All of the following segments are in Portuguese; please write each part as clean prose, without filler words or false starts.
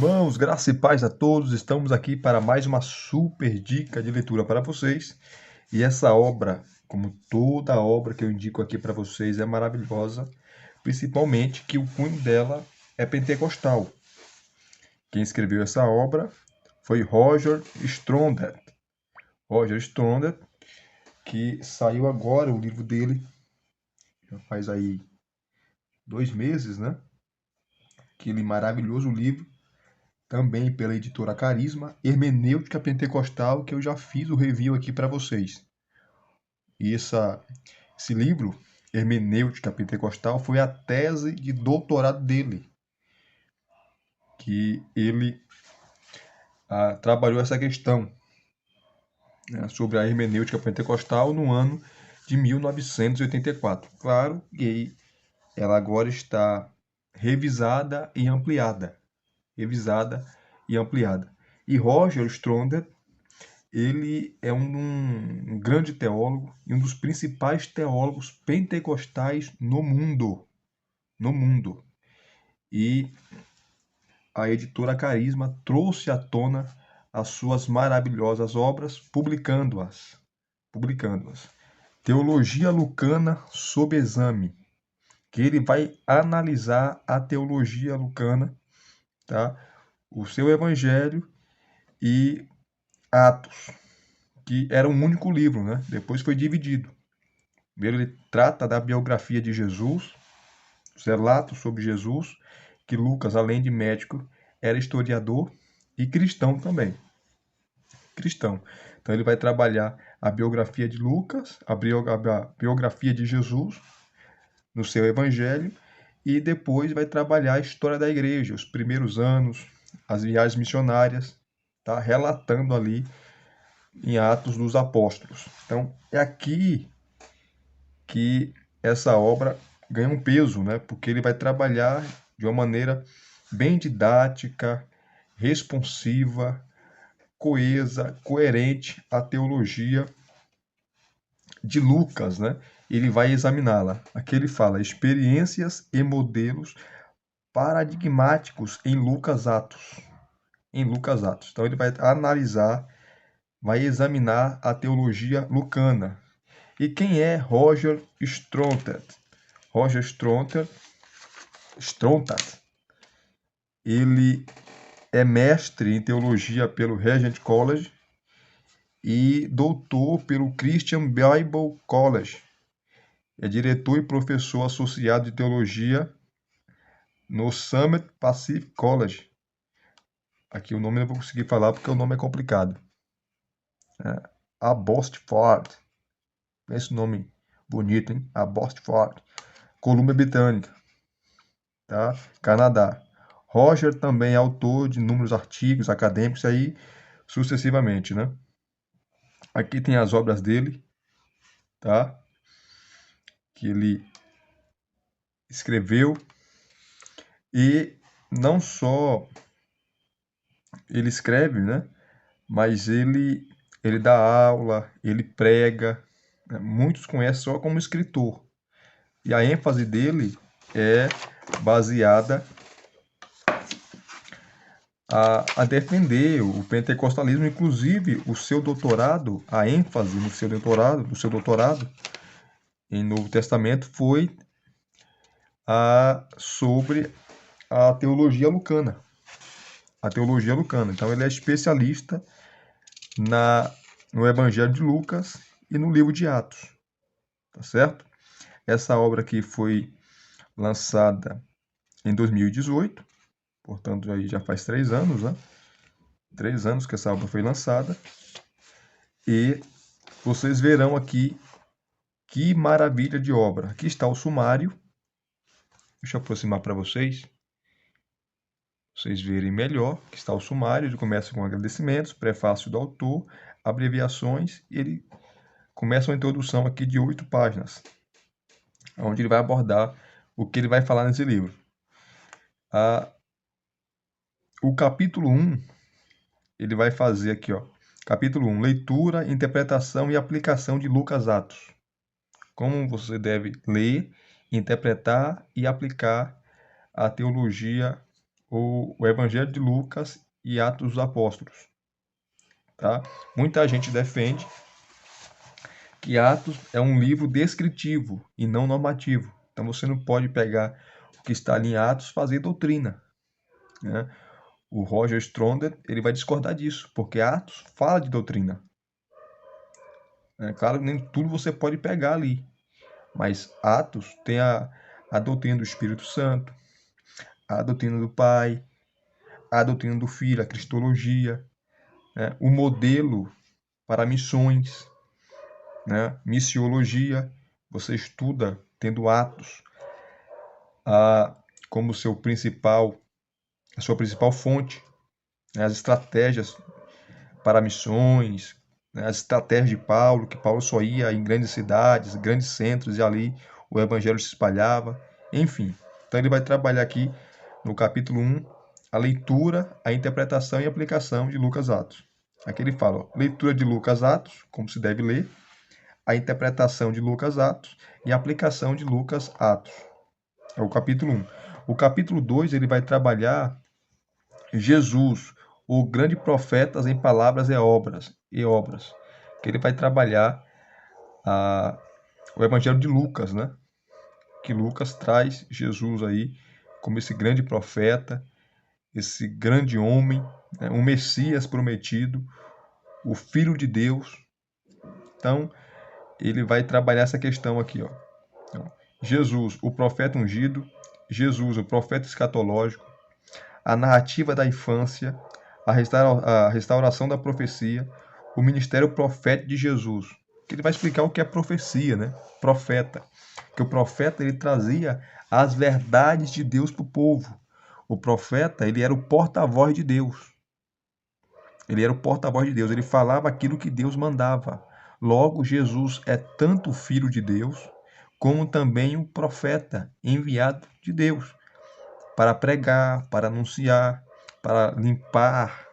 Irmãos, graça e paz a todos. Estamos aqui para mais uma super dica de leitura para vocês. E essa obra, como toda obra que eu indico aqui para vocês, é maravilhosa, principalmente que o cunho dela é pentecostal. Quem escreveu essa obra foi Roger Stronda. Roger Stronda, que saiu agora o livro dele, já faz aí 2 meses, né? Aquele maravilhoso livro, também pela editora Carisma, Hermenêutica Pentecostal, que eu já fiz o review aqui para vocês. E esse livro, Hermenêutica Pentecostal, foi a tese de doutorado dele, que ele trabalhou essa questão, né, sobre a hermenêutica pentecostal no ano de 1984. Claro que ela agora está revisada e ampliada. Revisada e ampliada. E Roger Stronda, ele é um grande teólogo e um dos principais teólogos pentecostais no mundo. No mundo. E a editora Carisma trouxe à tona as suas maravilhosas obras, publicando-as. Teologia Lucana sob exame, que ele vai analisar a teologia lucana, tá? O seu evangelho e Atos, que era um único livro, né? Depois foi dividido. Primeiro ele trata da biografia de Jesus, os relatos sobre Jesus, que Lucas, além de médico, era historiador e cristão também. Cristão. Então ele vai trabalhar a biografia de Lucas, a biografia de Jesus no seu evangelho, e depois vai trabalhar a história da igreja, os primeiros anos, as viagens missionárias, tá? Relatando ali em Atos dos Apóstolos. Então, é aqui que essa obra ganha um peso, né? Porque ele vai trabalhar de uma maneira bem didática, responsiva, coesa, coerente a teologia de Lucas, né? Ele vai examiná-la. Aqui ele fala experiências e modelos paradigmáticos em Lucas Atos. Em Lucas Atos. Então ele vai analisar, vai examinar a teologia lucana. E quem é Roger Stronda? Roger Stronda, ele é mestre em teologia pelo Regent College e doutor pelo Christian Bible College. É diretor e professor associado de teologia no Summit Pacific College. Aqui o nome eu não vou conseguir falar porque o nome é complicado. Abbotsford. Esse nome bonito, hein? Abbotsford. Colômbia Britânica, tá? Canadá. Roger também é autor de inúmeros artigos acadêmicos aí sucessivamente, né? Aqui tem as obras dele, tá? Que ele escreveu, e não só ele escreve, né? Mas ele dá aula, ele prega, né? Muitos conhecem só como escritor. E a ênfase dele é baseada a defender o pentecostalismo, inclusive o seu doutorado, a ênfase no seu doutorado em Novo Testamento foi sobre a teologia lucana. A teologia lucana. Então ele é especialista no Evangelho de Lucas e no livro de Atos. Tá certo? Essa obra aqui foi lançada em 2018, portanto aí já faz 3 anos, né? 3 anos que essa obra foi lançada. E vocês verão aqui que maravilha de obra. Aqui está o sumário. Deixa eu aproximar para vocês verem melhor. Aqui está o sumário. Ele começa com agradecimentos, prefácio do autor, abreviações, e ele começa uma introdução aqui de 8 páginas, onde ele vai abordar o que ele vai falar nesse livro. O capítulo 1, ele vai fazer aqui, ó. Capítulo 1, leitura, interpretação e aplicação de Lucas Atos. Como você deve ler, interpretar e aplicar a teologia o Evangelho de Lucas e Atos dos Apóstolos, tá? Muita gente defende que Atos é um livro descritivo e não normativo. Então você não pode pegar o que está ali em Atos e fazer doutrina, né? O Roger Stronda, ele vai discordar disso, porque Atos fala de doutrina. É claro que nem tudo você pode pegar ali, mas Atos tem a doutrina do Espírito Santo, a doutrina do Pai, a doutrina do Filho, a cristologia, né? O modelo para missões, né? Missiologia, você estuda tendo Atos a, como seu principal, a sua principal fonte, né? As estratégias para missões, né? As estratégias de Paulo, que Paulo só ia em grandes cidades, grandes centros, e ali o evangelho se espalhava, enfim. Então ele vai trabalhar aqui no capítulo 1 a leitura, a interpretação e aplicação de Lucas Atos. Aqui ele fala, ó, leitura de Lucas Atos, como se deve ler, a interpretação de Lucas Atos e a aplicação de Lucas Atos. É o capítulo 1. O capítulo 2 ele vai trabalhar Jesus, o grande profeta em palavras e obras, que ele vai trabalhar o evangelho de Lucas, né? Que Lucas traz Jesus aí como esse grande profeta, esse grande homem, né? Um Messias prometido, o Filho de Deus. Então, ele vai trabalhar essa questão aqui, ó. Então, Jesus, o profeta ungido, Jesus, o profeta escatológico, a narrativa da infância, a restauração da profecia, o ministério profético de Jesus. Que ele vai explicar o que é profecia, né? Profeta. Que o profeta ele trazia as verdades de Deus para o povo. O profeta ele era o porta-voz de Deus. Ele era o porta-voz de Deus. Ele falava aquilo que Deus mandava. Logo, Jesus é tanto o Filho de Deus, como também o profeta enviado de Deus para pregar, para anunciar, para limpar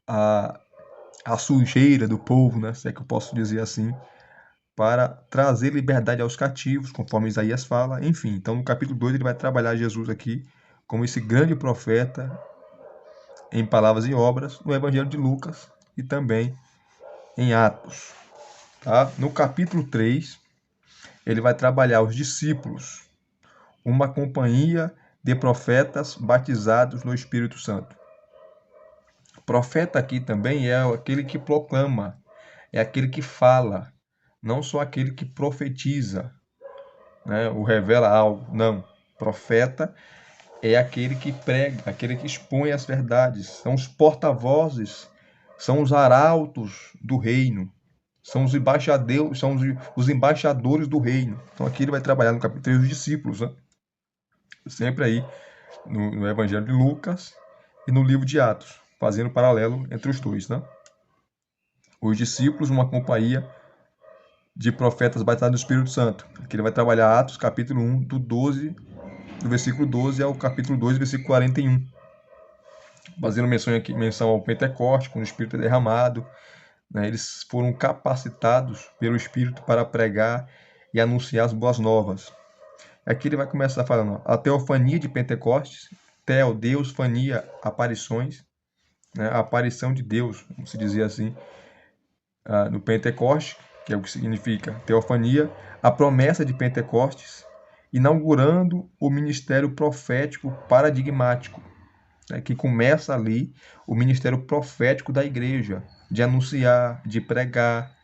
a, a sujeira do povo, né? Se é que eu posso dizer assim, para trazer liberdade aos cativos, conforme Isaías fala. Enfim, então no capítulo 2 ele vai trabalhar Jesus aqui como esse grande profeta em palavras e obras no Evangelho de Lucas e também em Atos. Tá? No capítulo 3 ele vai trabalhar os discípulos, uma companhia de profetas batizados no Espírito Santo. Profeta aqui também é aquele que proclama, é aquele que fala, não só aquele que profetiza, né, ou revela algo. Não. Profeta é aquele que prega, aquele que expõe as verdades. São os porta-vozes, são os arautos do reino, são os embaixadores, os embaixadores do reino. Então aqui ele vai trabalhar no capítulo 3 os discípulos, né? Sempre aí no Evangelho de Lucas e no livro de Atos, fazendo paralelo entre os dois, né? Os discípulos, uma companhia de profetas batizados no Espírito Santo. Aqui ele vai trabalhar Atos, capítulo 1, do versículo 12 ao capítulo 2, versículo 41. Fazendo menção ao Pentecoste, quando o Espírito é derramado, né? Eles foram capacitados pelo Espírito para pregar e anunciar as boas novas. Aqui ele vai começar falando, ó, a teofania de Pentecostes, Teo, Deus, fania, aparições, né? A aparição de Deus, vamos dizer assim, no Pentecoste, que é o que significa teofania, a promessa de Pentecostes, inaugurando o ministério profético paradigmático, né, que começa ali o ministério profético da igreja, de anunciar, de pregar,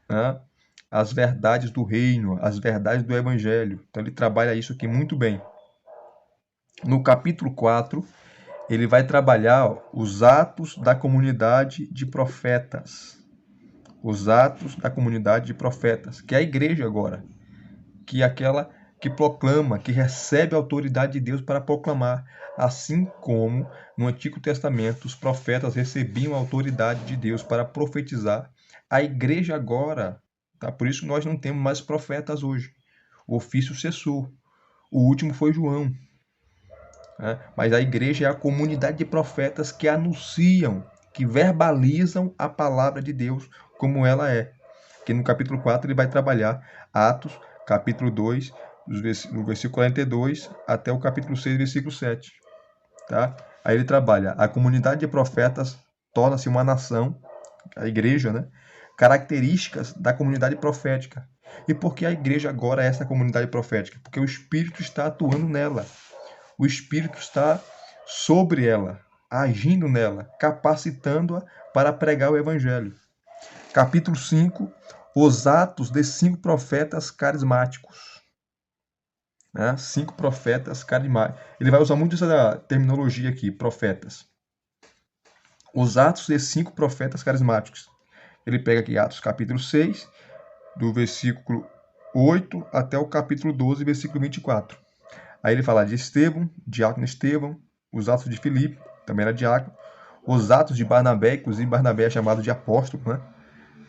né, as verdades do reino, as verdades do evangelho. Então ele trabalha isso aqui muito bem. No capítulo 4, ele vai trabalhar os atos da comunidade de profetas. Os atos da comunidade de profetas, que é a igreja agora, que é aquela que proclama, que recebe a autoridade de Deus para proclamar, assim como no Antigo Testamento os profetas recebiam a autoridade de Deus para profetizar. A igreja agora, tá? Por isso nós não temos mais profetas hoje. O ofício cessou. O último foi João. Né? Mas a igreja é a comunidade de profetas que anunciam, que verbalizam a palavra de Deus como ela é. Que no capítulo 4 ele vai trabalhar Atos, capítulo 2, no versículo 42 até o capítulo 6, versículo 7. Tá? Aí ele trabalha, a comunidade de profetas torna-se uma nação, a igreja, né? Características da comunidade profética. E por que a igreja agora é essa comunidade profética? Porque o Espírito está atuando nela. O Espírito está sobre ela, agindo nela, capacitando-a para pregar o Evangelho. Capítulo 5, os atos de 5 profetas carismáticos. Né? 5 profetas carismáticos. Ele vai usar muito essa terminologia aqui, profetas. Os atos de 5 profetas carismáticos. Ele pega aqui Atos capítulo 6, do versículo 8 até o capítulo 12, versículo 24. Aí ele fala de Estevão, diácono Estevão, os atos de Filipe, também era diácono, os atos de Barnabé, inclusive Barnabé é chamado de apóstolo, né?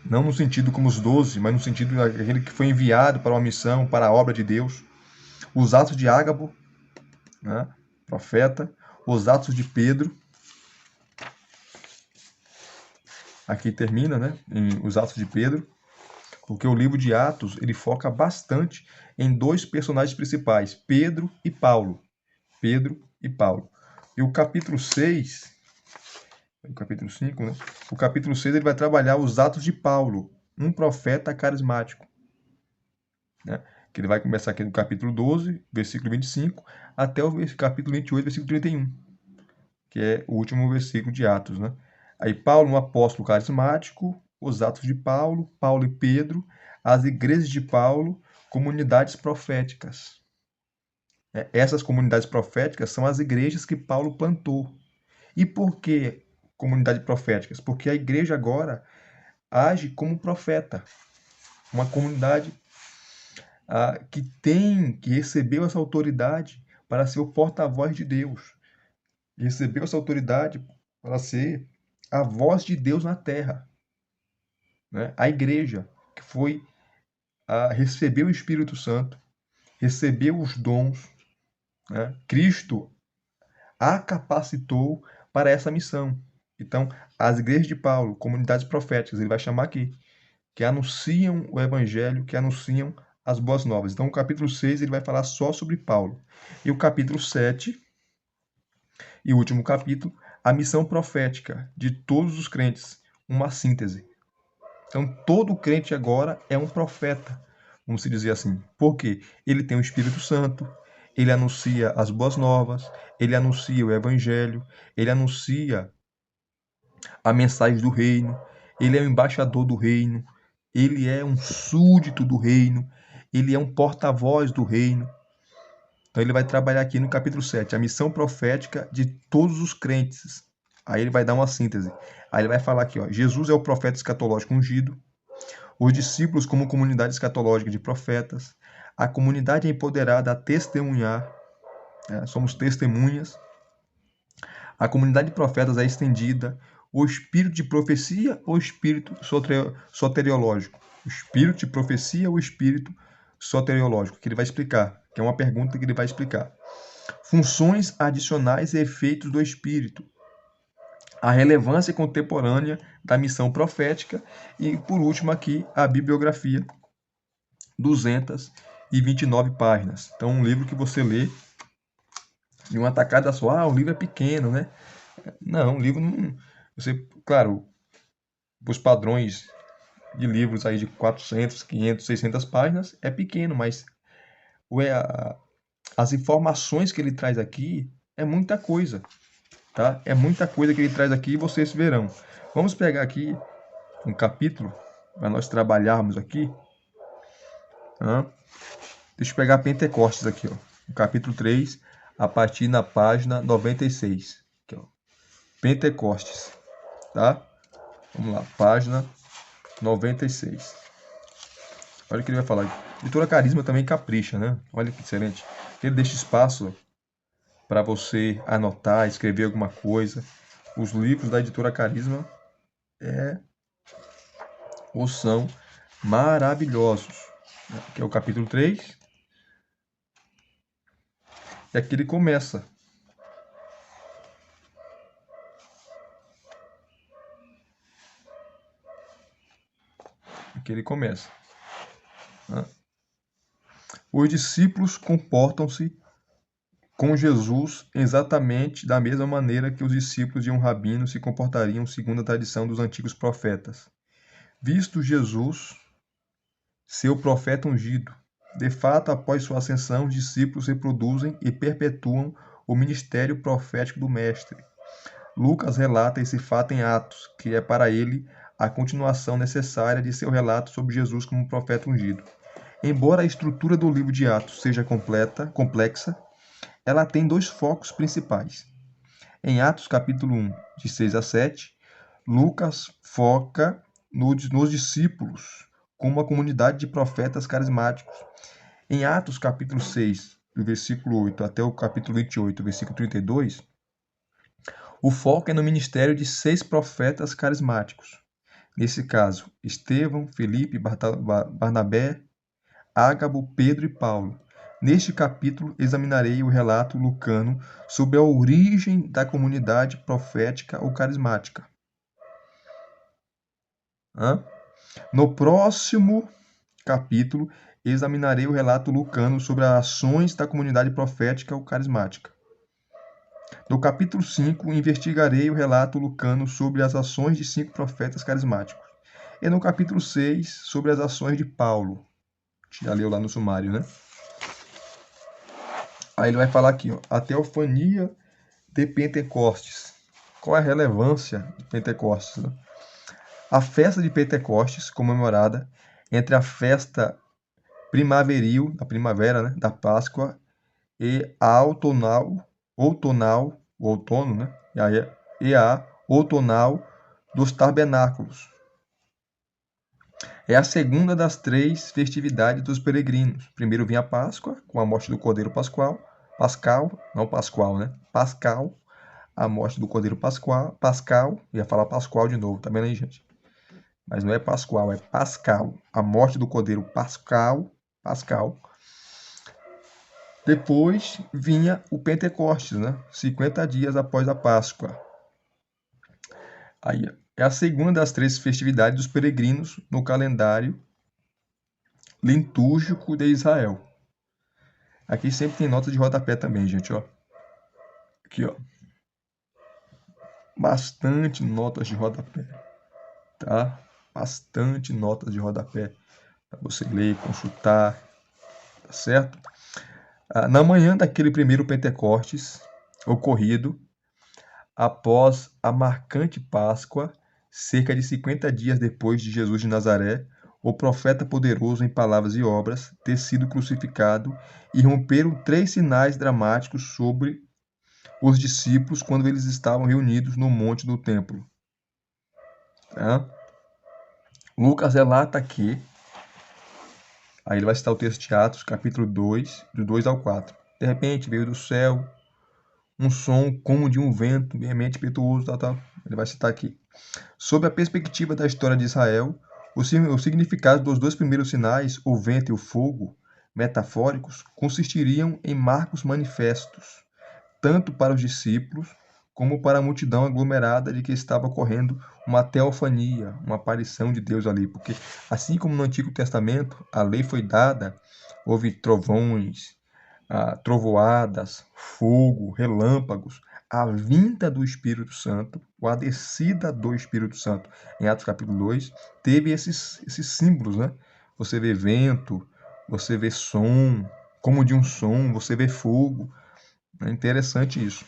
Não no sentido como os 12, mas no sentido daquele que foi enviado para uma missão, para a obra de Deus. Os atos de Ágabo, né? Profeta, os atos de Pedro, aqui termina, né? Em os atos de Pedro, porque o livro de Atos ele foca bastante em 2 personagens principais, Pedro e Paulo. Pedro e Paulo. E o capítulo 6, o capítulo 5, né? O capítulo 6 ele vai trabalhar os atos de Paulo, um profeta carismático, né? Que ele vai começar aqui no capítulo 12, versículo 25, até o capítulo 28, versículo 31, que é o último versículo de Atos, né? Aí Paulo, um apóstolo carismático, os atos de Paulo, Paulo e Pedro, as igrejas de Paulo, comunidades proféticas. Essas comunidades proféticas são as igrejas que Paulo plantou. E por que comunidades proféticas? Porque a igreja agora age como profeta. Uma comunidade que recebeu essa autoridade para ser o porta-voz de Deus. Recebeu essa autoridade para ser a voz de Deus na terra. Né? A igreja que recebeu o Espírito Santo, recebeu os dons, né? Cristo a capacitou para essa missão. Então, as igrejas de Paulo, comunidades proféticas, ele vai chamar aqui, que anunciam o evangelho, que anunciam as boas novas. Então, o capítulo 6 ele vai falar só sobre Paulo. E o capítulo 7 e o último capítulo, a missão profética de todos os crentes, uma síntese. Então, todo crente agora é um profeta, vamos dizer assim. Por quê? Ele tem o Espírito Santo, ele anuncia as boas novas, ele anuncia o evangelho, ele anuncia a mensagem do reino, ele é o embaixador do reino, ele é um súdito do reino, ele é um porta-voz do reino. Então ele vai trabalhar aqui no capítulo 7, a missão profética de todos os crentes. Aí ele vai dar uma síntese. Aí ele vai falar aqui, ó, Jesus é o profeta escatológico ungido, os discípulos como comunidade escatológica de profetas, a comunidade é empoderada a testemunhar, né? Somos testemunhas, a comunidade de profetas é estendida, o espírito de profecia ou espírito soteriológico? O espírito de profecia ou espírito soteriológico? Que ele vai explicar, que é uma pergunta que ele vai explicar. Funções adicionais e efeitos do espírito. A relevância contemporânea da missão profética e, por último, aqui a bibliografia, 229 páginas. Então, um livro que você lê de uma tacada só. Ah, o livro é pequeno, né? Não, o livro não. Você, claro, os padrões de livros aí de 400, 500, 600 páginas é pequeno, mas as informações que ele traz aqui é muita coisa, tá? É muita coisa que ele traz aqui e vocês verão. Vamos pegar aqui um capítulo para nós trabalharmos aqui. Tá? Deixa eu pegar Pentecostes aqui, ó. No capítulo 3, a partir na página 96. Aqui, ó. Pentecostes, tá? Vamos lá, página 96. Olha o que ele vai falar. Editora Carisma também capricha, né? Olha que excelente. Ele deixa espaço para você anotar, escrever alguma coisa. Os livros da Editora Carisma ou são maravilhosos. Aqui é o capítulo 3. E aqui ele começa. Aqui ele começa. Né? Os discípulos comportam-se com Jesus exatamente da mesma maneira que os discípulos de um rabino se comportariam segundo a tradição dos antigos profetas. Visto Jesus, seu profeta ungido, de fato, após sua ascensão, os discípulos reproduzem e perpetuam o ministério profético do Mestre. Lucas relata esse fato em Atos, que é para ele a continuação necessária de seu relato sobre Jesus como profeta ungido. Embora a estrutura do livro de Atos seja complexa, ela tem dois focos principais. Em Atos capítulo 1, de 6 a 7, Lucas foca nos discípulos como uma comunidade de profetas carismáticos. Em Atos capítulo 6, do versículo 8 até o capítulo 28, versículo 32, o foco é no ministério de 6 profetas carismáticos. Nesse caso, Estevão, Felipe, Barnabé, Ágabo, Pedro e Paulo. Neste capítulo, examinarei o relato lucano sobre a origem da comunidade profética ou carismática. No próximo capítulo, examinarei o relato lucano sobre as ações da comunidade profética ou carismática. No capítulo 5, investigarei o relato lucano sobre as ações de 5 profetas carismáticos. E no capítulo 6, sobre as ações de Paulo. Já leu lá no sumário, né? Aí ele vai falar aqui, ó, a teofania de Pentecostes. Qual é a relevância de Pentecostes? Né? A festa de Pentecostes, comemorada entre a festa primaveril, da primavera, né, da Páscoa, e a o outono, né, e a outonal dos tabernáculos. É a segunda das 3 festividades dos peregrinos. Primeiro vinha a Páscoa, com a morte do Cordeiro Pascal, a morte do Cordeiro Pascal, ia falar Pascual de novo, tá vendo aí, gente? Mas não é Pascual, é Pascal, a morte do Cordeiro Pascal. Depois vinha o Pentecostes, né? 50 dias após a Páscoa. Aí é a segunda das 3 festividades dos peregrinos no calendário litúrgico de Israel. Aqui sempre tem nota de rodapé também, gente, ó. Aqui, ó. Bastante notas de rodapé, tá? Bastante notas de rodapé para você ler, consultar, tá certo? Na manhã daquele primeiro Pentecostes ocorrido, após a marcante Páscoa, cerca de 50 dias depois de Jesus de Nazaré, o profeta poderoso em palavras e obras, ter sido crucificado, e romperam 3 sinais dramáticos sobre os discípulos quando eles estavam reunidos no monte do templo. Tá? Lucas relata que, aí ele vai citar o texto de Atos, capítulo 2, do 2 ao 4. De repente veio do céu um som como de um vento veemente impetuoso, tal. Ele vai citar aqui. Sob a perspectiva da história de Israel, o significado dos 2 primeiros sinais, o vento e o fogo, metafóricos, consistiriam em marcos manifestos, tanto para os discípulos como para a multidão aglomerada de que estava ocorrendo uma teofania, uma aparição de Deus ali. Porque assim como no Antigo Testamento a lei foi dada, houve trovões, trovoadas, fogo, relâmpagos, a vinda do Espírito Santo, ou a descida do Espírito Santo, em Atos capítulo 2, teve esses símbolos, né? Você vê vento, você vê som, como de um som, você vê fogo. É interessante isso.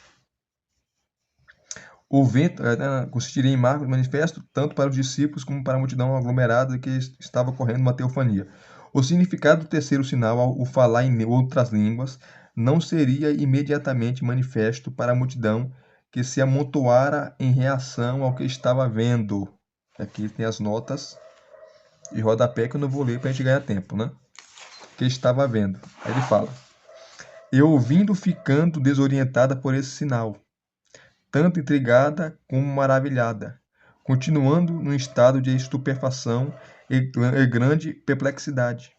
O vento consistiria em marcos manifesto tanto para os discípulos como para a multidão aglomerada que estava ocorrendo uma teofania. O significado do terceiro sinal, o falar em outras línguas, não seria imediatamente manifesto para a multidão que se amontoara em reação ao que estava vendo. Aqui tem as notas de rodapé que eu não vou ler para a gente ganhar tempo, né? Que estava vendo. Aí ele fala: e ouvindo, ficando desorientada por esse sinal, tanto intrigada como maravilhada, continuando num estado de estupefação e grande perplexidade.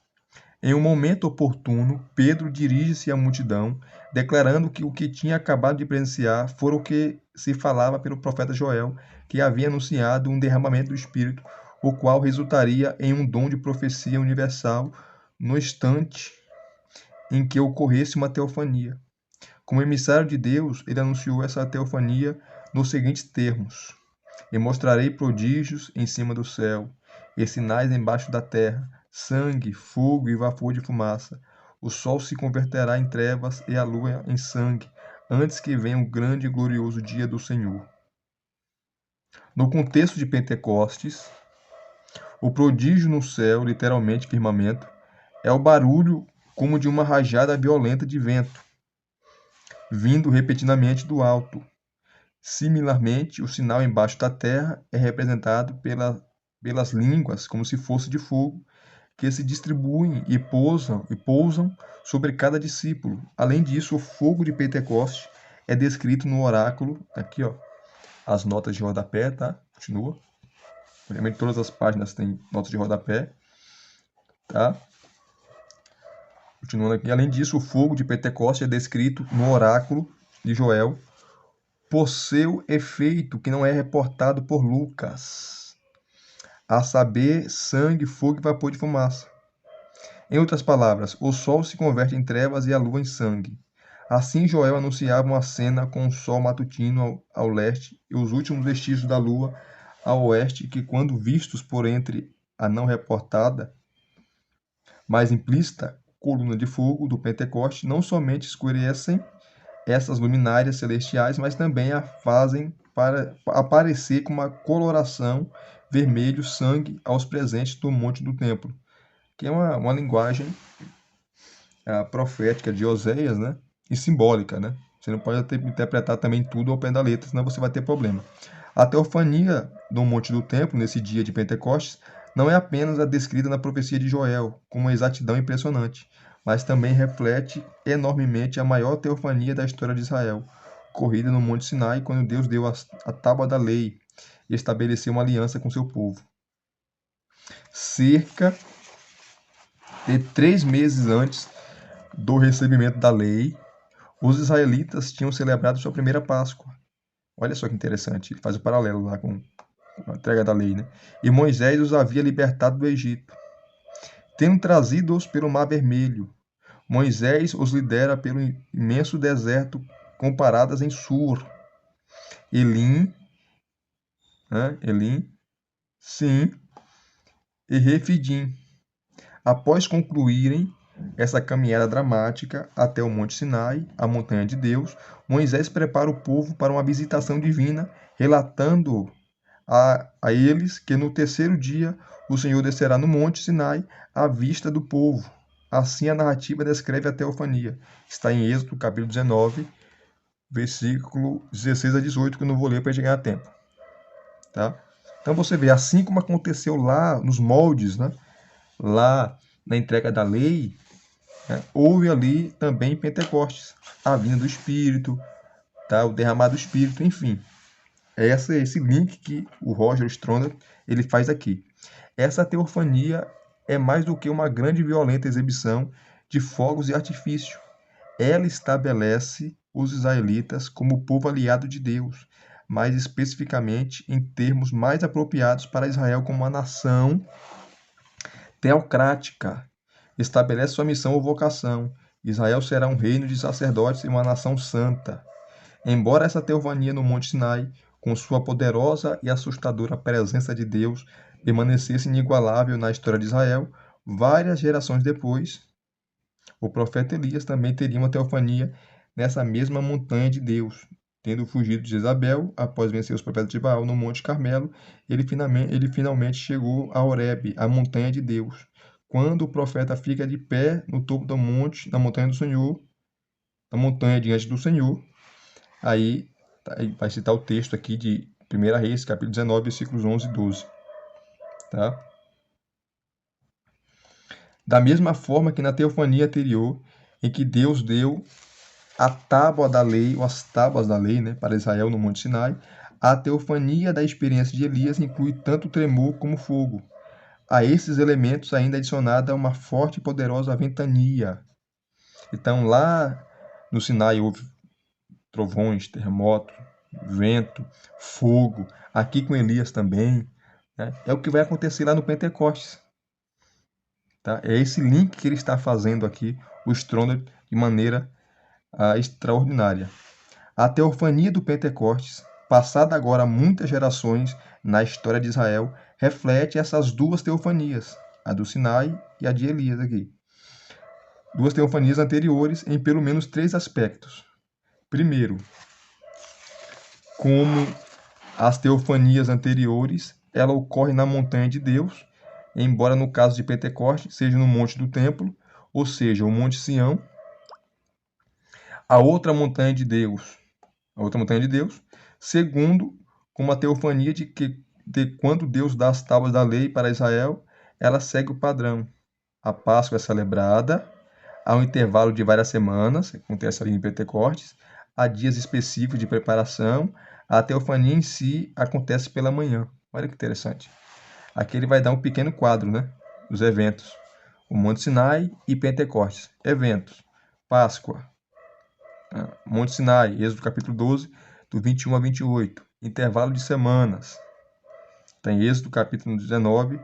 Em um momento oportuno, Pedro dirige-se à multidão, declarando que o que tinha acabado de presenciar fora o que se falava pelo profeta Joel, que havia anunciado um derramamento do Espírito, o qual resultaria em um dom de profecia universal no instante em que ocorresse uma teofania. Como emissário de Deus, ele anunciou essa teofania nos seguintes termos: E mostrarei prodígios em cima do céu, e sinais embaixo da terra, sangue, fogo e vapor de fumaça. O sol se converterá em trevas e a lua em sangue, antes que venha o grande e glorioso dia do Senhor. No contexto de Pentecostes, o prodígio no céu, literalmente firmamento, é o barulho como de uma rajada violenta de vento, vindo repetidamente do alto. Similarmente, o sinal embaixo da terra é representado pelas línguas, como se fosse de fogo, que se distribuem e pousam sobre cada discípulo. Além disso, o fogo de Pentecoste é descrito no oráculo, aqui ó, as notas de rodapé, tá? Continua. Obviamente todas as páginas têm notas de rodapé, tá? Continuando aqui. Além disso, o fogo de Pentecoste é descrito no oráculo de Joel, por seu efeito que não é reportado por Lucas, a saber, sangue, fogo e vapor de fumaça. Em outras palavras, o sol se converte em trevas e a lua em sangue. Assim, Joel anunciava uma cena com o sol matutino ao leste e os últimos vestígios da lua ao oeste, que, quando vistos por entre a não reportada, mas implícita coluna de fogo do Pentecoste, não somente escurecem essas luminárias celestiais, mas também a fazem para aparecer com uma coloração vermelho sangue aos presentes do monte do templo, que é uma linguagem profética de Oséias, né? E simbólica, né? Você não pode interpretar também tudo ao pé da letra, senão você vai ter problema. A teofania do monte do templo, nesse dia de Pentecostes, não é apenas a descrita na profecia de Joel, com uma exatidão impressionante, mas também reflete enormemente a maior teofania da história de Israel, ocorrida no Monte Sinai, quando Deus deu a tábua da lei e estabeleceu uma aliança com seu povo. Cerca de 3 meses antes do recebimento da lei, os israelitas tinham celebrado sua primeira Páscoa. Olha só que interessante, ele faz o paralelo lá com a entrega da lei, né? E Moisés os havia libertado do Egito, tendo trazido-os pelo Mar Vermelho. Moisés os lidera pelo imenso deserto com paradas em Sur, Elim, Elim, Sim e Refidim. Após concluírem essa caminhada dramática até o Monte Sinai, a montanha de Deus, Moisés prepara o povo para uma visitação divina, relatando a eles que no terceiro dia o Senhor descerá no Monte Sinai à vista do povo. Assim a narrativa descreve a teofania. Está em Êxodo, capítulo 19, versículo 16 a 18, que eu não vou ler para chegar a tempo. Tá? Então você vê, assim como aconteceu lá nos moldes, né? Lá na entrega da lei, né? Houve ali também Pentecostes, a vinda do Espírito, tá? O derramado do Espírito, enfim. Esse link que o Roger Stronda ele faz aqui. Essa teofania é mais do que uma grande e violenta exibição de fogos e artifício. Ela estabelece os israelitas como povo aliado de Deus, mais especificamente em termos mais apropriados para Israel como uma nação teocrática. Estabelece sua missão ou vocação. Israel será um reino de sacerdotes e uma nação santa. Embora essa teofania no Monte Sinai, com sua poderosa e assustadora presença de Deus, permanecesse inigualável na história de Israel, várias gerações depois, o profeta Elias também teria uma teofania nessa mesma montanha de Deus. Tendo fugido de Jezabel, após vencer os profetas de Baal no Monte Carmelo, ele finalmente chegou a Horebe, a montanha de Deus. Quando o profeta fica de pé no topo do monte, na montanha do Senhor, na montanha diante do Senhor, aí vai citar o texto aqui de 1 Reis, capítulo 19, versículos 11 e 12. Tá? Da mesma forma que na teofania anterior, em que Deus deu a tábua da lei, ou as tábuas da lei, né, para Israel no Monte Sinai, a teofania da experiência de Elias inclui tanto tremor como fogo. A esses elementos ainda é adicionada uma forte e poderosa ventania. Então lá no Sinai houve trovões, terremoto, vento, fogo. Aqui com Elias também. Né? É o que vai acontecer lá no Pentecostes. Tá? É esse link que ele está fazendo aqui, o estrondo de maneira extraordinária. A teofania do Pentecostes, passada agora muitas gerações na história de Israel, reflete essas duas teofanias, a do Sinai e a de Elias aqui. Duas teofanias anteriores em pelo menos 3 aspectos. Primeiro, como as teofanias anteriores, ela ocorre na montanha de Deus, embora no caso de Pentecostes seja no monte do templo, ou seja, o Monte Sião. A outra montanha de Deus, segundo, como a teofania de quando Deus dá as tábuas da lei para Israel, ela segue o padrão. A Páscoa é celebrada há um intervalo de várias semanas, que acontece ali em Pentecostes, há dias específicos de preparação, a teofania em si acontece pela manhã. Olha que interessante. Aqui ele vai dar um pequeno quadro, né, dos eventos. O Monte Sinai e Pentecostes. Eventos. Páscoa. Monte Sinai, Êxodo capítulo 12, do 21 a 28. Intervalo de semanas. Tem Êxodo capítulo 19,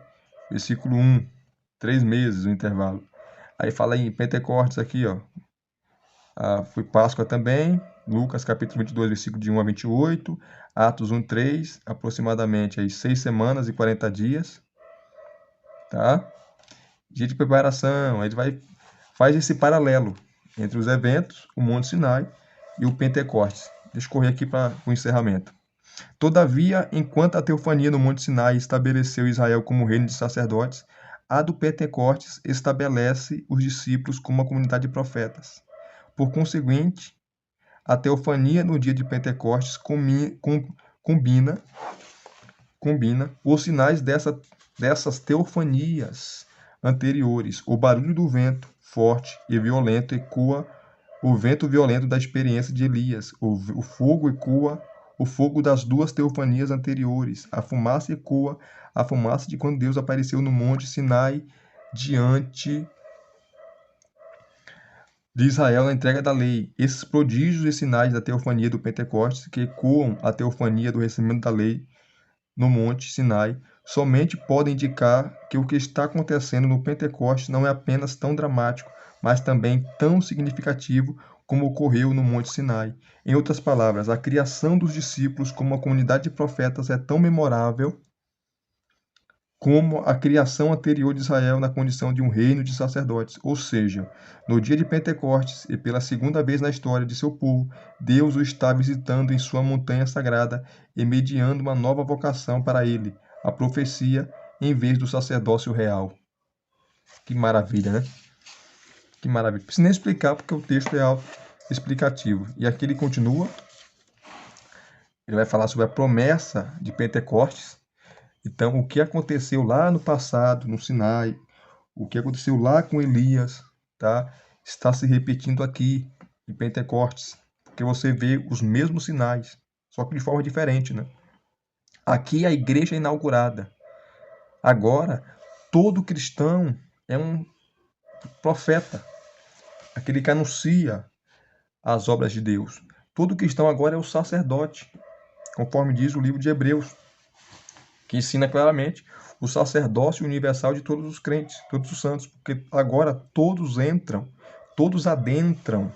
versículo 1. 3 meses o intervalo. Aí fala em Pentecostes aqui, ó. Foi Páscoa também. Lucas capítulo 22, versículo de 1 a 28. Atos 1, 3. Aproximadamente aí 6 semanas e 40 dias. Tá? Dia de preparação. Aí ele faz esse paralelo entre os eventos, o Monte Sinai e o Pentecostes. Deixa eu correr aqui para o encerramento. Todavia, enquanto a teofania no Monte Sinai estabeleceu Israel como reino de sacerdotes, a do Pentecostes estabelece os discípulos como uma comunidade de profetas. Por conseguinte, a teofania no dia de Pentecostes combina os sinais dessas teofanias anteriores. O barulho do vento forte e violento ecoa o vento violento da experiência de Elias. O fogo ecoa o fogo das duas teofanias anteriores. A fumaça ecoa a fumaça de quando Deus apareceu no Monte Sinai diante de Israel na entrega da lei. Esses prodígios e sinais da teofania do Pentecostes, que ecoam a teofania do recebimento da lei no Monte Sinai, somente podem indicar que o que está acontecendo no Pentecostes não é apenas tão dramático, mas também tão significativo como ocorreu no Monte Sinai. Em outras palavras, a criação dos discípulos como uma comunidade de profetas é tão memorável como a criação anterior de Israel na condição de um reino de sacerdotes. Ou seja, no dia de Pentecostes e pela segunda vez na história de seu povo, Deus o está visitando em sua montanha sagrada e mediando uma nova vocação para ele, a profecia em vez do sacerdócio real. Que maravilha, né? Que maravilha. Não preciso nem explicar porque o texto é autoexplicativo. E aqui ele continua. Ele vai falar sobre a promessa de Pentecostes. Então, o que aconteceu lá no passado, no Sinai, o que aconteceu lá com Elias, tá? Está se repetindo aqui em Pentecostes, porque você vê os mesmos sinais, só que de forma diferente, né? Aqui a igreja é inaugurada. Agora, todo cristão é um profeta, aquele que anuncia as obras de Deus. Todo cristão agora é o sacerdote, conforme diz o livro de Hebreus, que ensina claramente o sacerdócio universal de todos os crentes, todos os santos, porque agora todos adentram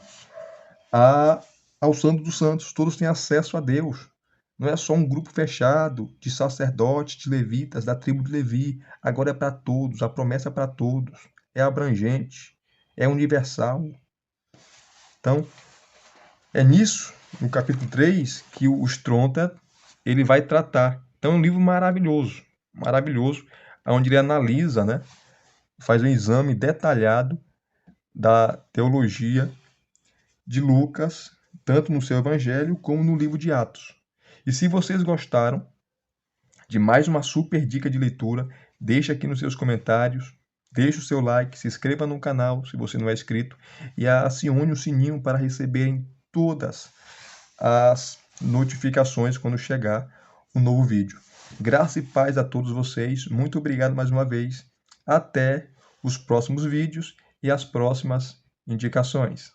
ao Santo dos Santos, todos têm acesso a Deus. Não é só um grupo fechado de sacerdotes, de levitas, da tribo de Levi. Agora é para todos, a promessa é para todos, é abrangente, é universal. Então, é nisso, no capítulo 3, que o Stronda ele vai tratar. Então, é um livro maravilhoso, onde ele analisa, né, faz um exame detalhado da teologia de Lucas, tanto no seu evangelho como no livro de Atos. E se vocês gostaram de mais uma super dica de leitura, deixa aqui nos seus comentários, deixa o seu like, se inscreva no canal se você não é inscrito e acione o sininho para receberem todas as notificações quando chegar um novo vídeo. Graça e paz a todos vocês. Muito obrigado mais uma vez. Até os próximos vídeos e as próximas indicações.